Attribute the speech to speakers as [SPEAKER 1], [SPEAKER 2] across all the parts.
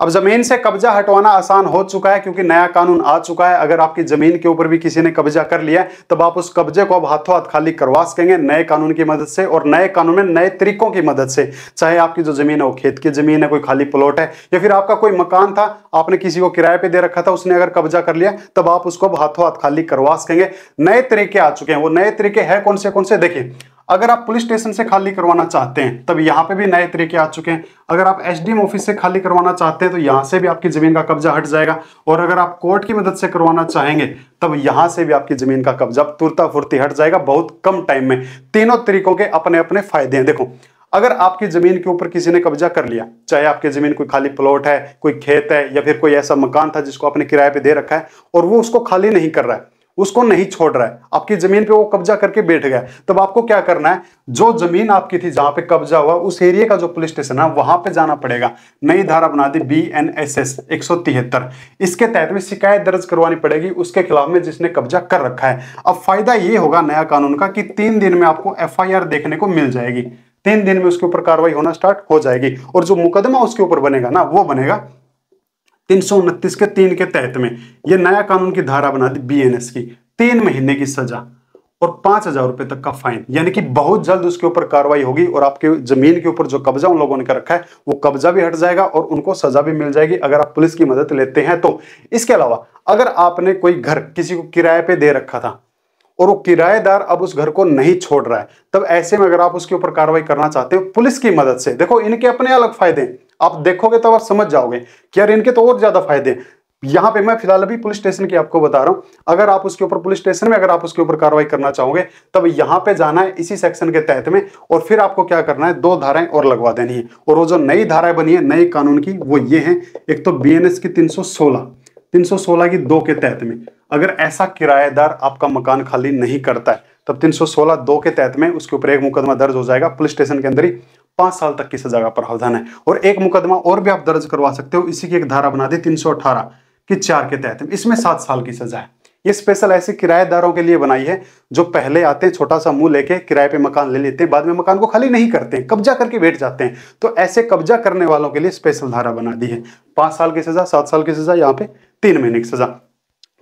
[SPEAKER 1] अब जमीन से कब्जा हटवाना आसान हो चुका है क्योंकि नया कानून आ चुका है। अगर आपकी जमीन के ऊपर भी किसी ने कब्जा कर लिया है तब आप उस कब्जे को अब हाथों हाथ खाली करवा सकेंगे नए कानून की मदद से, और नए कानून में नए तरीकों की मदद से। चाहे आपकी जो जमीन है वो खेत की जमीन है, कोई खाली प्लॉट है, या फिर आपका कोई मकान था आपने किसी को किराए पे दे रखा था, उसने अगर कब्जा कर लिया तब आप उसको अब हाथों हाथ खाली करवा सकेंगे। नए तरीके आ चुके हैं। वो नए तरीके हैं कौन से देखिए, अगर आप पुलिस स्टेशन से खाली करवाना चाहते हैं तब यहां पे भी नए तरीके आ चुके हैं। अगर आप एसडीएम ऑफिस से खाली करवाना चाहते हैं तो यहां से भी आपकी जमीन का कब्जा हट जाएगा, और अगर आप कोर्ट की मदद से करवाना चाहेंगे तब यहां से भी आपकी जमीन का कब्जा तुरता फुर्ती हट जाएगा बहुत कम टाइम में। तीनों तरीकों के अपने अपने फायदे हैं। देखो, अगर आपकी जमीन के ऊपर किसी ने कब्जा कर लिया, चाहे आपकी जमीन कोई खाली प्लॉट है, कोई खेत है, या फिर कोई ऐसा मकान था जिसको आपने किराए पे दे रखा है और वो उसको खाली नहीं कर रहा है, उसको नहीं छोड़ रहा है, आपकी जमीन पे वो कब्जा करके बैठ गया, तब आपको क्या करना है, जो जमीन आपकी थी जहां पे कब्जा हुआ उस एरिया का जो पुलिस स्टेशन है वहां पे जाना पड़ेगा। नई धारा बना दी BNSS 173, इसके तहत में शिकायत दर्ज करवानी पड़ेगी उसके खिलाफ में जिसने कब्जा कर रखा है। अब फायदा ये होगा नया कानून का कि 3 दिन में आपको FIR देखने को मिल जाएगी, 3 दिन में उसके ऊपर कार्रवाई होना स्टार्ट हो जाएगी, और जो मुकदमा उसके ऊपर बनेगा ना वो बनेगा 329 के 3 के तहत में। ये नया कानून की धारा बना दी BNS की, 3 महीने की सजा और 5,000 रुपए तक का फाइन, यानी कि बहुत जल्द उसके ऊपर कार्रवाई होगी और आपके जमीन के ऊपर जो कब्जा उन लोगों ने कर रखा है वो कब्जा भी हट जाएगा और उनको सजा भी मिल जाएगी अगर आप पुलिस की मदद लेते हैं तो। इसके अलावा अगर आपने कोई घर किसी को किराए पे दे रखा था और वो किराएदार अब उस घर को नहीं छोड़ रहा है, तब ऐसे में अगर आप उसके ऊपर कार्रवाई करना चाहते हो पुलिस की मदद से, देखो इनके अपने अलग फायदे हैं, आप देखोगे तो आप समझ जाओगे कि यार इनके तो और ज्यादा फायदे हैं। यहां पे मैं फिलहाल अभी पुलिस स्टेशन की आपको बता रहा हूं, अगर आप उसके ऊपर पुलिस स्टेशन में अगर आप उसके ऊपर कार्रवाई करना चाहोगे तब यहां पे जाना है इसी सेक्शन के तहत में, और फिर आपको क्या करना है, 2 धाराएं और लगवा देनी है। और वो जो नई धाराएं बनी है नई कानून की वो ये है, एक तो BNS की 316 की 2 के तहत में, अगर ऐसा किराएदार आपका मकान खाली नहीं करता है तब 316 2 के तहत में उसके ऊपर एक मुकदमा दर्ज हो जाएगा, पुलिस स्टेशन के अंदर ही 5 साल तक की सजा का प्रावधान है। और एक मुकदमा और भी आप दर्ज करवा सकते हो, इसी की एक धारा बना दी 318 की 4 के तहत में, इसमें 7 साल की सजा है। ये स्पेशल ऐसे किराएदारों के लिए बनाई है जो पहले आते हैं छोटा सा मुंह लेके किराए पे मकान ले लेते हैं, बाद में मकान को खाली नहीं करते हैं, कब्जा करके बैठ जाते हैं, तो ऐसे कब्जा करने वालों के लिए स्पेशल धारा बना दी है। 5 साल की सजा, 7 साल की सजा, यहाँ पे 3 महीने की सजा।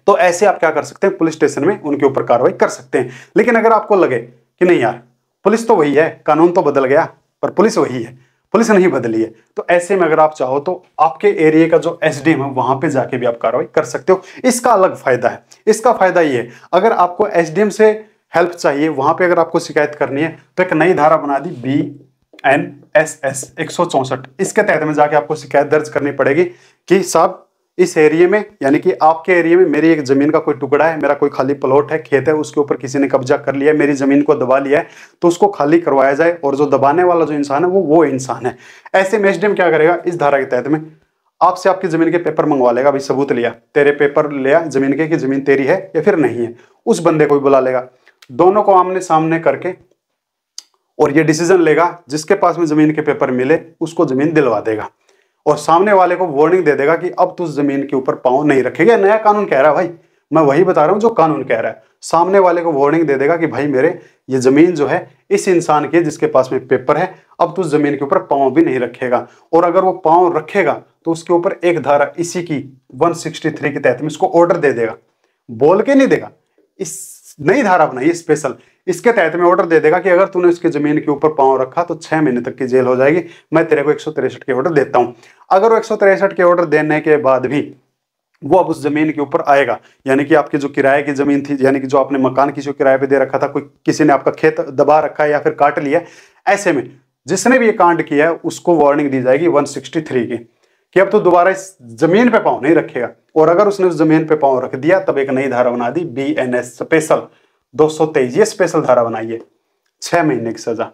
[SPEAKER 1] तो ऐसे आप क्या कर सकते हैं, पुलिस स्टेशन में उनके ऊपर कार्रवाई कर सकते हैं। लेकिन अगर आपको लगे कि नहीं यार पुलिस तो वही है, कानून तो बदल गया पर पुलिस वही है, पुलिस नहीं बदली है, तो ऐसे में अगर आप चाहो तो आपके एरिया का जो एसडीएम है वहां पे जाके भी आप कार्रवाई कर सकते हो। इसका अलग फायदा है। इसका फायदा ये है, अगर आपको एसडीएम से हेल्प चाहिए, वहां पे अगर आपको शिकायत करनी है तो एक नई धारा बना दी BNSS 164, इसके तहत में जाके आपको शिकायत दर्ज करनी पड़ेगी कि साहब इस एरिया में, यानी कि आपके एरिया में मेरी एक जमीन का कोई टुकड़ा है, मेरा कोई खाली प्लॉट है, खेत है, उसके ऊपर किसी ने कब्जा कर लिया है, मेरी जमीन को दबा लिया है, तो उसको खाली करवाया जाए, और जो दबाने वाला जो इंसान है वो इंसान है। ऐसे में एसडीएम क्या करेगा, इस धारा के तहत में आपसे आपकी जमीन के पेपर मंगवा लेगा, भाई सबूत लिया, तेरे पेपर लिया जमीन के कि जमीन तेरी है या फिर नहीं है, उस बंदे को भी बुला लेगा, दोनों को आमने सामने करके और ये डिसीजन लेगा, जिसके पास में जमीन के पेपर मिले उसको जमीन दिलवा देगा, और सामने वाले को वार्निंग दे देगा कि अब तू जमीन के ऊपर पांव नहीं रखेगा। नया कानून कह रहा है भाई, मैं वही बता रहा हूं जो कानून कह रहा है। सामने वाले को वार्निंग दे देगा कि भाई मेरे ये जमीन जो है इस इंसान की है जिसके पास में पेपर है, अब तू जमीन के ऊपर पांव भी नहीं रखेगा, और अगर वो पांव रखेगा तो उसके ऊपर एक धारा इसी की 163 के तहत में इसको ऑर्डर दे देगा, बोल के नहीं देगा, इस नई धारा बनाई स्पेशल, इसके तहत में ऑर्डर दे देगा कि अगर तूने उसके जमीन के ऊपर पांव रखा तो 6 महीने तक की जेल हो जाएगी, मैं तेरे को 163 के ऑर्डर देता हूं। अगर वो 163 के ऑर्डर देने के बाद भी वो अब उस जमीन के ऊपर आएगा, यानी कि आपकी जो किराए की जमीन थी, यानी कि जो आपने मकान किसी को किराए पे दे रखा था, कोई किसी ने आपका खेत दबा रखा है या फिर काट लिया, ऐसे में जिसने भी ये कांड किया है उसको वार्निंग दी जाएगी 163 की कि अब तो दोबारा इस जमीन पे पांव नहीं रखेगा, और अगर उसने उस जमीन पे पांव रख दिया तब एक नई धारा बना दी BNS स्पेशल 223, ये स्पेशल धारा बनाई है, 6 महीने की सजा,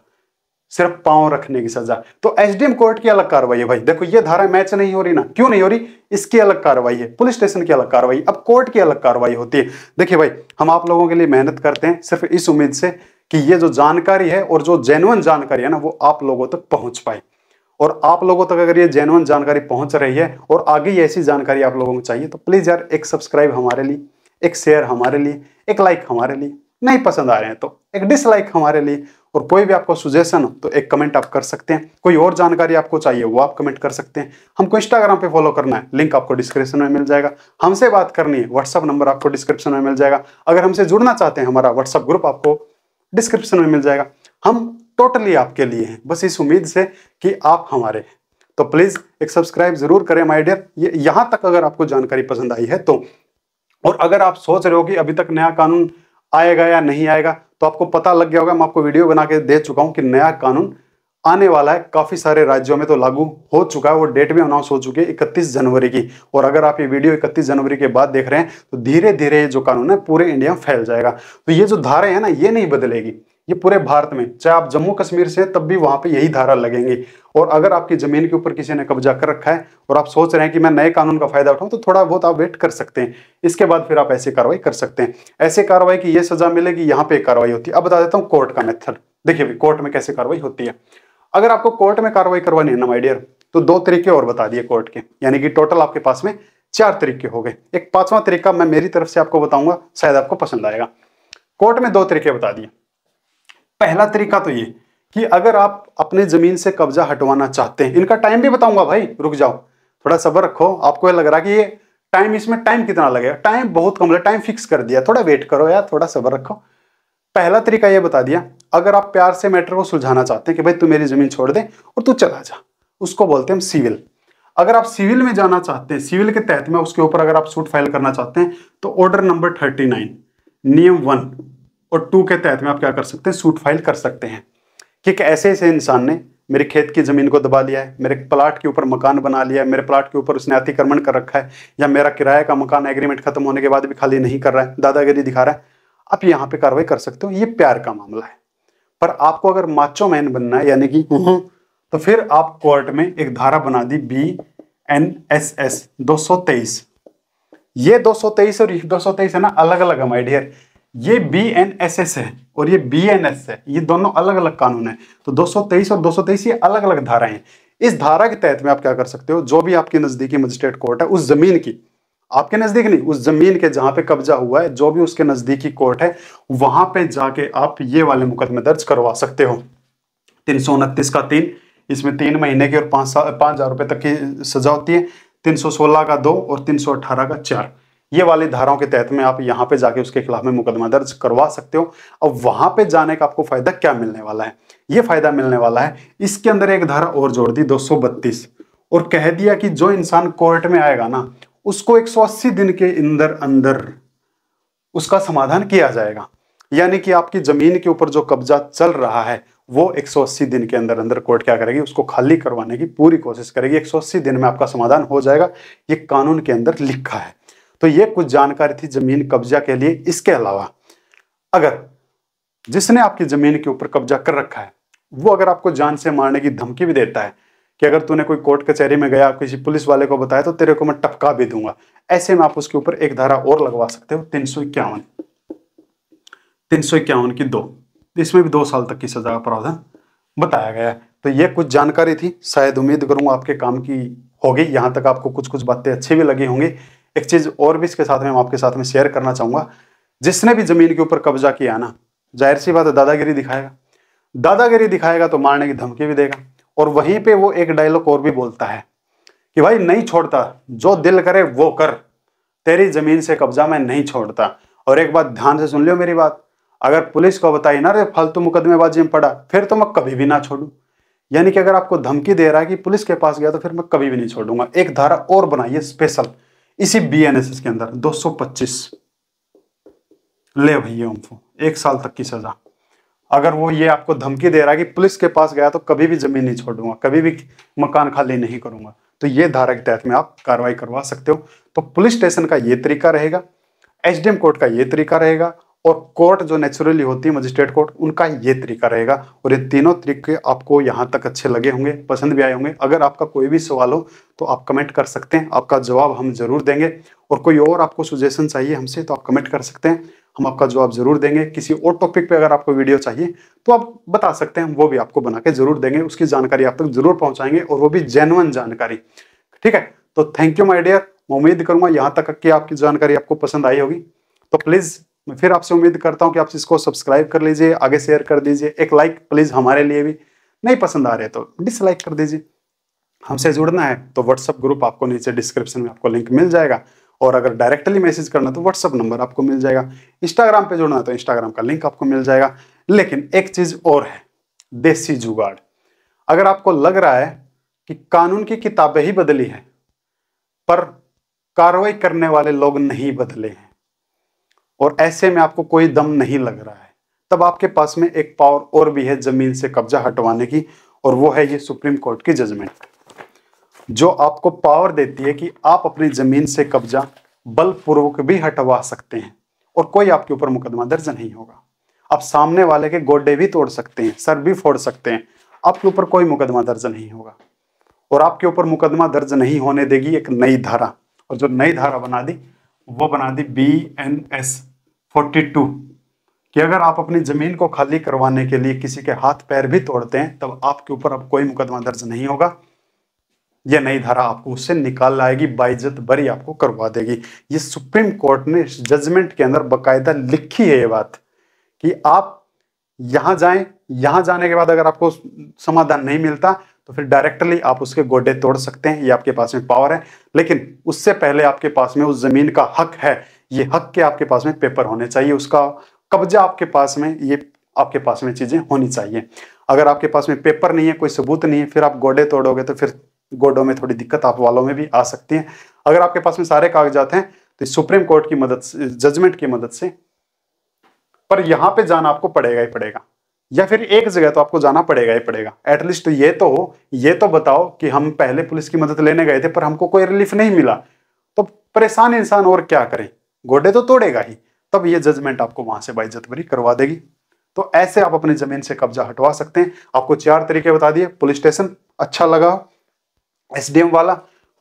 [SPEAKER 1] सिर्फ पांव रखने की सजा। तो एसडीएम कोर्ट की अलग कार्रवाई है भाई, देखो ये धारा मैच नहीं हो रही ना, क्यों नहीं हो रही, इसकी अलग कार्रवाई है, पुलिस स्टेशन की अलग कार्रवाई, अब कोर्ट की अलग कार्रवाई होती है। देखिए भाई, हम आप लोगों के लिए मेहनत करते हैं सिर्फ इस उम्मीद से कि ये जो जानकारी है और जो जेन्युइन जानकारी है ना वो आप लोगों तक पहुंच पाए, और आप लोगों तक अगर ये जेन्युइन जानकारी पहुंच रही है और आगे ऐसी जानकारी आप लोगों को चाहिए तो प्लीज यार एक सब्सक्राइब हमारे लिए, एक शेयर हमारे लिए, एक लाइक हमारे लिए, नहीं पसंद आ रहे हैं तो एक डिसलाइक हमारे लिए। और कोई भी आपको सुजेशन हो तो एक कमेंट आप कर सकते हैं। कोई और जानकारी आपको चाहिए वो आप कमेंट कर सकते हैं। हमको इंस्टाग्राम पे फॉलो करना है, लिंक आपको डिस्क्रिप्शन में मिल जाएगा। हमसे बात करनी है, व्हाट्सअप नंबर आपको डिस्क्रिप्शन में मिल जाएगा। अगर हमसे जुड़ना चाहते हैं, हमारा व्हाट्सअप ग्रुप आपको डिस्क्रिप्शन में मिल जाएगा। हम टोटली आपके लिए हैं, बस इस उम्मीद से कि आप हमारे हैं। तो प्लीज एक सब्सक्राइब जरूर करें माय डियर। यहां तक अगर आपको जानकारी पसंद आई है तो। और अगर आप सोच रहे हो कि अभी तक नया कानून आएगा या नहीं आएगा, तो आपको पता लग गया होगा, मैं आपको वीडियो बना के दे चुका हूं कि नया कानून आने वाला है। काफी सारे राज्यों में तो लागू हो चुका है, वो डेट भी अनाउंस हो चुकी है 31 जनवरी की। और अगर आप ये वीडियो 31 जनवरी के बाद देख रहे हैं तो धीरे धीरे जो कानून है पूरे इंडिया में फैल जाएगा। तो ये जो धाराएं है ना, ये नहीं बदलेगी, ये पूरे भारत में, चाहे आप जम्मू कश्मीर से तब भी वहां पे यही धारा लगेंगी। और अगर आपकी जमीन के ऊपर किसी ने कब्जा कर रखा है और आप सोच रहे हैं कि मैं नए कानून का फायदा उठाऊं, तो थोड़ा बहुत आप वेट कर सकते हैं। इसके बाद फिर आप ऐसी कार्रवाई कर सकते हैं। ऐसे कार्रवाई की ये सजा मिलेगी, यहाँ पे कार्रवाई होती है। अब बता देता हूँ कोर्ट का मेथड। देखिए कोर्ट में कैसे कार्रवाई होती है। अगर आपको कोर्ट में कार्रवाई करवानी है ना माय डियर, तो 2 तरीके और बता दिए कोर्ट के, यानी कि टोटल आपके पास में 4 तरीके हो गए। एक 5वां तरीका मैं मेरी तरफ से आपको बताऊंगा, शायद आपको पसंद आएगा। कोर्ट में 2 तरीके बता दिए। पहला तरीका तो ये कि अगर आप अपने जमीन से कब्जा हटवाना चाहते हैं, इनका टाइम भी बताऊंगा भाई, रुक जाओ, थोड़ा सब्र रखो। आपको ये लग रहा है कि ये टाइम, इसमें टाइम कितना लगेगा, टाइम बहुत कम है, टाइम फिक्स कर दिया, थोड़ा वेट करो यार, थोड़ा सब्र रखो। पहला तरीका ये बता दिया, अगर आप प्यार से मैटर को सुलझाना चाहते हैं कि भाई तू मेरी जमीन छोड़ दे और तू चला जा, उसको बोलते हैं सिविल। अगर आप सिविल में जाना चाहते हैं, सिविल के तहत में उसके ऊपर अगर आप सूट फाइल करना चाहते हैं, तो ऑर्डर नंबर 39 नियम 1 और 2 के तहत में आप क्या कर सकते हैं, सूट फाइल कर सकते हैं कि ऐसे ऐसे इंसान ने मेरे खेत की जमीन को दबा लिया है, मेरे प्लाट के ऊपर मकान बना लिया है, मेरे प्लाट के ऊपर उसने अतिक्रमण कर रखा है, या मेरा किराए का मकान एग्रीमेंट खत्म होने के बाद भी खाली नहीं कर रहा है, दादागिरी दिखा रहा है, आप यहाँ पे कार्रवाई कर सकते हो। ये प्यार का मामला है। पर आपको अगर माचो मैन बनना है, यानी कि तो फिर आप कोर्ट में एक धारा बना दी BNSS 223। ये 223 और 223 है ना, अलग अलग है माय डियर। ये BNSS है और ये BNS है, ये दोनों अलग अलग कानून है। तो 223 और 223 ये अलग अलग धाराएं हैं। इस धारा के तहत में आप क्या कर सकते हो, जो भी आपकी नजदीकी मजिस्ट्रेट कोर्ट है, उस जमीन की, आपके नजदीक नहीं, उस जमीन के जहां पे कब्जा हुआ है, जो भी उसके नजदीकी कोर्ट है, वहां पे जाके आप ये वाले मुकदमे दर्ज करवा सकते हो। 329 का 3, इसमें 3 महीने की और 5,000 रुपए तक की सजा होती है। 316 का 2 और 318 का 4, ये वाली धाराओं के तहत में आप यहाँ पे जाके उसके खिलाफ में मुकदमा दर्ज करवा सकते हो। अब वहां पे जाने का आपको फायदा क्या मिलने वाला है, ये फायदा मिलने वाला है, इसके अंदर एक धारा और जोड़ दी 232 और कह दिया कि जो इंसान कोर्ट में आएगा ना, उसको 180 दिन के अंदर अंदर उसका समाधान किया जाएगा। यानी कि आपकी जमीन के ऊपर जो कब्जा चल रहा है वो 180 दिन के अंदर अंदर कोर्ट क्या करेगी, उसको खाली करवाने की पूरी कोशिश करेगी। 180 दिन में आपका समाधान हो जाएगा, ये कानून के अंदर लिखा है। तो ये कुछ जानकारी थी जमीन कब्जा के लिए। इसके अलावा अगर जिसने आपकी जमीन के ऊपर कब्जा कर रखा है, वो अगर आपको जान से मारने की धमकी भी देता है कि अगर तूने कोई कोर्ट कचहरी में गया, किसी पुलिस वाले को बताया तो तेरे को मैं टपका भी दूंगा, ऐसे में आप उसके ऊपर एक धारा और लगवा सकते हो, 351 की 2, इसमें भी 2 साल तक की सजा का प्रावधान बताया गया है। तो ये कुछ जानकारी थी, शायद उम्मीद करूंगा आपके काम की होगी। यहाँ तक आपको कुछ कुछ बातें अच्छी भी लगी होंगी। एक चीज और भी इसके साथ में मैं आपके साथ में शेयर करना चाहूंगा, जिसने भी जमीन के ऊपर कब्जा किया ना, जाहिर सी बात है दादागिरी दिखाएगा, दादागिरी दिखाएगा तो मारने की धमकी भी देगा। और वहीं पे वो एक डायलॉग और भी बोलता है कि भाई नहीं छोड़ता, जो दिल करे वो कर, तेरी जमीन से कब्जा मैं नहीं छोड़ता। और एक बात ध्यान से सुन लियो मेरी बात, अगर पुलिस को बताई ना रे फालतू मुकदमेबाजी में पड़ा, फिर तो मैं कभी भी ना छोड़ू। यानी कि अगर आपको धमकी दे रहा है कि पुलिस के पास गया तो फिर मैं कभी भी नहीं छोड़ूंगा। एक धारा और बनाइए स्पेशल इसी BNSS के अंदर, 225 ले भैया उनको 1 साल तक की सजा। अगर वो ये आपको धमकी दे रहा है कि पुलिस के पास गया तो कभी भी जमीन नहीं छोड़ूंगा, कभी भी मकान खाली नहीं करूंगा, तो ये धारा के तहत में आप कार्रवाई करवा सकते हो। तो पुलिस स्टेशन का ये तरीका रहेगा, SDM कोर्ट का ये तरीका रहेगा, और कोर्ट जो नेचुरली होती है मजिस्ट्रेट कोर्ट, उनका ये तरीका रहेगा। और ये तीनों तरीके आपको यहाँ तक अच्छे लगे होंगे, पसंद भी आए होंगे। अगर आपका कोई भी सवाल हो तो आप कमेंट कर सकते हैं, आपका जवाब हम जरूर देंगे। और कोई और आपको सुजेशन चाहिए हमसे तो आप कमेंट कर सकते हैं, हम आपका जवाब जरूर देंगे। किसी और टॉपिक पे अगर आपको वीडियो चाहिए तो आप बता सकते हैं, वो भी आपको बना के जरूर देंगे, उसकी जानकारी आप तक जरूर पहुंचाएंगे, और वो भी जेन्युइन जानकारी। ठीक है, तो थैंक यू माय डियर। मैं उम्मीद करूंगा यहाँ तक कि आपकी जानकारी आपको पसंद आई होगी। तो प्लीज मैं फिर आपसे उम्मीद करता हूं कि आप इसको सब्सक्राइब कर लीजिए, आगे शेयर कर दीजिए, एक लाइक प्लीज हमारे लिए भी, नहीं पसंद आ रहे तो डिसलाइक कर दीजिए। हमसे जुड़ना है तो व्हाट्सएप ग्रुप आपको नीचे डिस्क्रिप्शन में आपको लिंक मिल जाएगा, और अगर डायरेक्टली मैसेज करना तो व्हाट्सएप नंबर आपको मिल जाएगा। इंस्टाग्राम पे जुड़ना तो इंस्टाग्राम का लिंक आपको मिल जाएगा। लेकिन एक चीज और है, देसी जुगाड़। अगर आपको लग रहा है कि कानून की किताबें ही बदली है पर कार्रवाई करने वाले लोग नहीं बदले हैं, और ऐसे में आपको कोई दम नहीं लग रहा है, तब आपके पास में एक पावर और भी है जमीन से कब्जा हटवाने की, और वो है ये सुप्रीम कोर्ट की जजमेंट, जो आपको पावर देती है कि आप अपनी जमीन से कब्जा बलपूर्वक भी हटवा सकते हैं और कोई आपके ऊपर मुकदमा दर्ज नहीं होगा। आप सामने वाले के गोडे भी तोड़ सकते हैं, सर भी फोड़ सकते हैं, आपके ऊपर कोई मुकदमा दर्ज नहीं होगा। और आपके ऊपर मुकदमा दर्ज नहीं होने देगी एक नई धारा, और जो नई धारा बना दी वो बना दी BNS 42, कि अगर आप अपनी जमीन को खाली करवाने के लिए किसी के हाथ पैर भी तोड़ते हैं तब आपके ऊपर अब कोई मुकदमा दर्ज नहीं होगा। यह नई धारा आपको उससे निकाल लाएगी, बाइज्जत बरी आपको करवा देगी। ये सुप्रीम कोर्ट ने इस जजमेंट के अंदर बकायदा लिखी है ये बात, कि आप यहां जाएं, यहां जाने के बाद अगर आपको समाधान नहीं मिलता तो फिर डायरेक्टली आप उसके गोडे तोड़ सकते हैं, ये आपके पास में पावर है। लेकिन उससे पहले आपके पास में उस जमीन का हक है, ये हक के आपके पास में पेपर होने चाहिए, उसका कब्जा आपके पास में, ये आपके पास में चीजें होनी चाहिए। अगर आपके पास में पेपर नहीं है, कोई सबूत नहीं है, फिर आप गोडे तोड़ोगे तो फिर गोडों में थोड़ी दिक्कत आप वालों में भी आ सकती है। अगर आपके पास में सारे कागजात हैं तो सुप्रीम कोर्ट की मदद से, जजमेंट की मदद से, पर यहां पे जाना आपको पड़ेगा ही पड़ेगा, या फिर एक जगह तो आपको जाना पड़ेगा ही पड़ेगा। एटलीस्ट ये तो हो, ये तो बताओ कि हम पहले पुलिस की मदद लेने गए थे पर हमको कोई रिलीफ नहीं मिला, तो परेशान इंसान और क्या करे, गोडे तो तोड़ेगा ही। तब ये जजमेंट आपको वहां से बाइज्जत बरी करवा देगी। तो ऐसे आप अपनी जमीन से कब्जा हटवा सकते हैं। आपको 4 तरीके बता दिए, पुलिस स्टेशन अच्छा लगा, SDM वाला,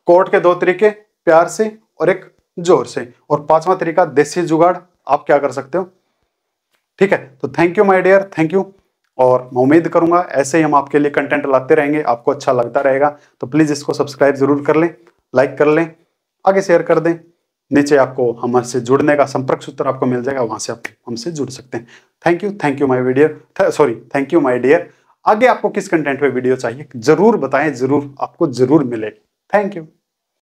[SPEAKER 1] कोर्ट के 2 तरीके, प्यार से और एक जोर से, और 5वां तरीका देसी जुगाड़। आप क्या कर सकते हो, ठीक है। तो thank you my dear, thank you. और मैं उम्मीद करूंगा ऐसे ही हम आपके लिए कंटेंट लाते रहेंगे, आपको अच्छा लगता रहेगा। तो प्लीज इसको सब्सक्राइब जरूर कर लें, लाइक कर लें, आगे शेयर कर दें। नीचे आपको हमसे जुड़ने का संपर्क सूत्र आपको मिल जाएगा, वहां से आप हमसे जुड़ सकते हैं। Thank you my video, sorry thank you my dear. आगे आपको किस कंटेंट पे वीडियो चाहिए जरूर बताएं, जरूर आपको जरूर मिलेगी। Thank you.